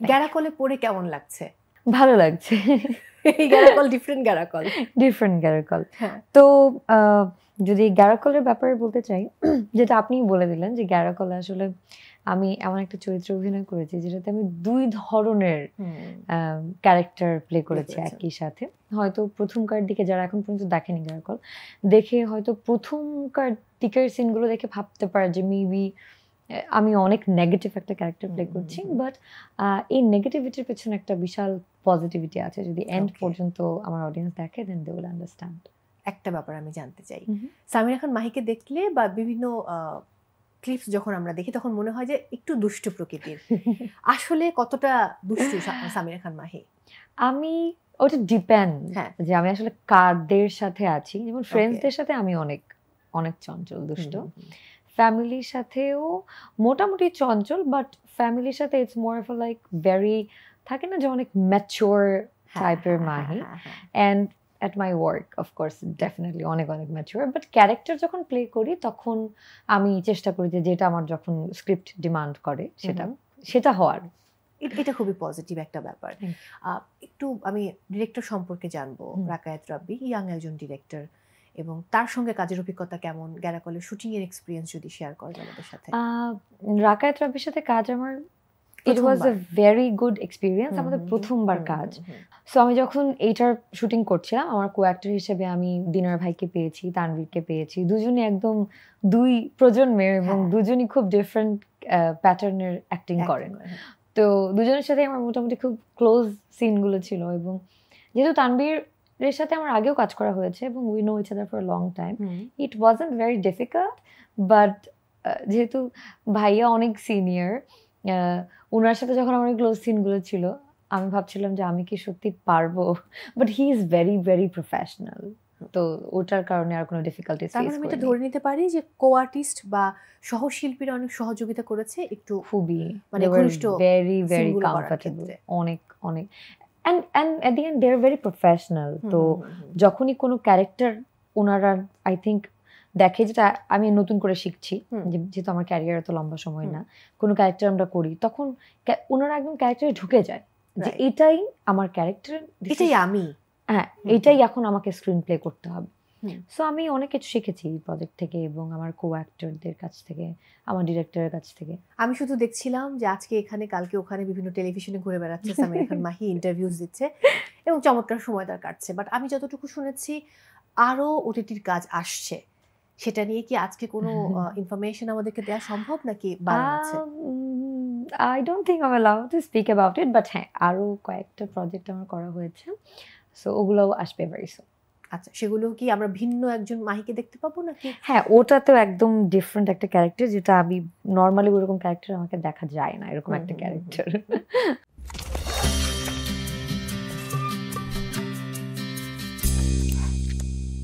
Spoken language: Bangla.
গ্যারাকলে পড়ে কেমন লাগছে? ভালো লাগছে। এই গ্যারাকল ডিফারেন্ট গ্যারাকল। তো যদি গ্যারাকলের ব্যাপারে বলতে চাই, যেটা আপনিই বলে দিলেন যে গ্যারাকলে আসলে আমি এমন একটা চরিত্রে অভিনয় করেছি যেটাতে আমি 2 ধরনের ক্যারেক্টার প্লে করেছি একই সাথে। হয়তো প্রথমকার দিকে যারা এখন পর্যন্ত দেখেনি গ্যারাকল, দেখে হয়তো প্রথমকার দিকের সিনগুলো দেখে ভাবতে পারে যে মেবি আমি অনেক নেগেটিভ একটা ক্যারেক্টার প্লে করছি, বাট এই নেগেটিভিটির পেছনে একটা বিশাল পজিটিভিটি আছে। যদি এন্ড পর্যন্ত আমার অডিয়েন্স দেখে দেন দে উইল আন্ডারস্ট্যান্ড। একটা ব্যাপার আমি জানতে চাই, সামিরা খান মাহিকে দেখলে বা বিভিন্ন ক্লিপস যখন আমরা দেখি তখন মনে হয় যে একটু দুষ্টু প্রকৃতির। আসলে কতটা দুষ্টু সামিরা খান মাহি? আমি ওটা ডিপেন্ড যে আমি আসলে কাদের সাথে আছি। যেমন ফ্রেন্ডসদের সাথে আমি অনেক অনেক চঞ্চল দুষ্ট, ফ্যামিলির সাথেও মোটামুটি চঞ্চল, বাট ফ্যামিলির সাথে it's more of like very থাকে না যে অনেক ম্যাচিওর টাইপের Mahi. And at my work of course definitely অনেক অনেক ম্যাচিওর, বাট ক্যারেক্টার যখন প্লে করি তখন আমি চেষ্টা করি যে যেটা আমার যখন স্ক্রিপ্ট ডিমান্ড করে সেটা হওয়ার। এটা খুবই পজিটিভ একটা ব্যাপার। একটু আমি ডিরেক্টর সম্পর্কে জানবো। রাকায়েত রাব্বি ইয়াং একজন ডিরেক্টর, এবং তার সঙ্গে কাজের অভিজ্ঞতা কেমন? গ্যারাকলের শুটিং এর এক্সপেরিয়েন্স যদি শেয়ার করেন আমাদের সাথে। রাকায়েত রাব্বির সাথে কাজ আমার it was a very good experience. আমাদের প্রথমবার কাজ। সো আমি যখন এইটার শুটিং করছিলাম, আমার কো অ্যাক্টর হিসেবে আমি দিনার ভাইকে পেয়েছি, তানভীরকে পেয়েছি। দুজনই একদম 2 প্রজন্মের এবং দুজনই খুব ডিফারেন্ট প্যাটার্নের অ্যাক্টিং করেন। তো দুজনের সাথে আমার মোটামুটি খুব ক্লোজ সিনগুলো ছিল, এবং যেহেতু তানভীরের সাথে আমার আগেও কাজ করা হয়েছে এবং we know each other for long time, it wasn't very difficult. But যেহেতু ভাইয়া অনেক সিনিয়র, ওনার সাথে যখন আমার ক্লোজ সিনগুলো ছিল আমি ভাবছিলাম যে আমি কি সত্যি পারবো, but he is very very professional. তো ওটার কারণে আর কোনো ডিফিকাল্টিস ফেস করিনি। আমি এটা ধরে নিতে পারি যে কো আর্টিস্ট বা সহশিল্পীরা অনেক সহযোগিতা করেছে, একটু খুবই মানে ঘনিষ্ঠ, ভেরি ভেরি কমফোর্টেবল, অনেক অনেক and at the end they are very professional. তো যখনই কোনো ক্যারেক্টার ওনারা আই থিঙ্ক দেখে, যেটা আমি নতুন করে শিখছি যেহেতু আমার ক্যারিয়ার এত লম্বা সময় না, কোনো ক্যারেক্টার আমরা করি তখন ওনারা একদম ক্যারেক্টারে ঢুকে যায় যে এটাই আমার ক্যারেক্টার, এটাই আমি, হ্যাঁ এটাই এখন আমাকে স্ক্রিন প্লে করতে হবে। সো আমি অনেক কিছু শিখেছি এই প্রজেক্ট থেকে এবং আমার কো অ্যাক্টরদের কাছ থেকে, আমার ডিরেক্টরের কাছ থেকে। আমি শুধু দেখছিলাম যে আজকে এখানে কালকে ওখানে বিভিন্ন টেলিভিশনে ঘুরে বেড়াচ্ছে সামিরা খান মাহি, ইন্টারভিউজ দিচ্ছে এবং চমৎকার সময় তার কাটছে। বাট আমি যতটুকু শুনেছি আরো ওটিটির কাজ আসছে, সেটা নিয়ে কি আজকে কোনো ইনফরমেশন আমাদেরকে দেওয়া সম্ভব নাকি বারণ আছে? I don't think I'm allowed to speak about it, but হ্যাঁ আরো কয়েকটা প্রজেক্ট আমার করা হয়েছে, সো ওগুলো আসবে ভেরি সুন। আচ্ছা, সেগুলো কি আমরা ভিন্ন একজন মাহিকে দেখতে পাবো নাকি? হ্যাঁ, ওটা তো একদম ডিফারেন্ট একটা ক্যারেক্টার, যেটা আমি নর্মালি ওরকম ক্যারেক্টার আমাকে দেখা যায় না, এরকম একটা ক্যারেক্টার।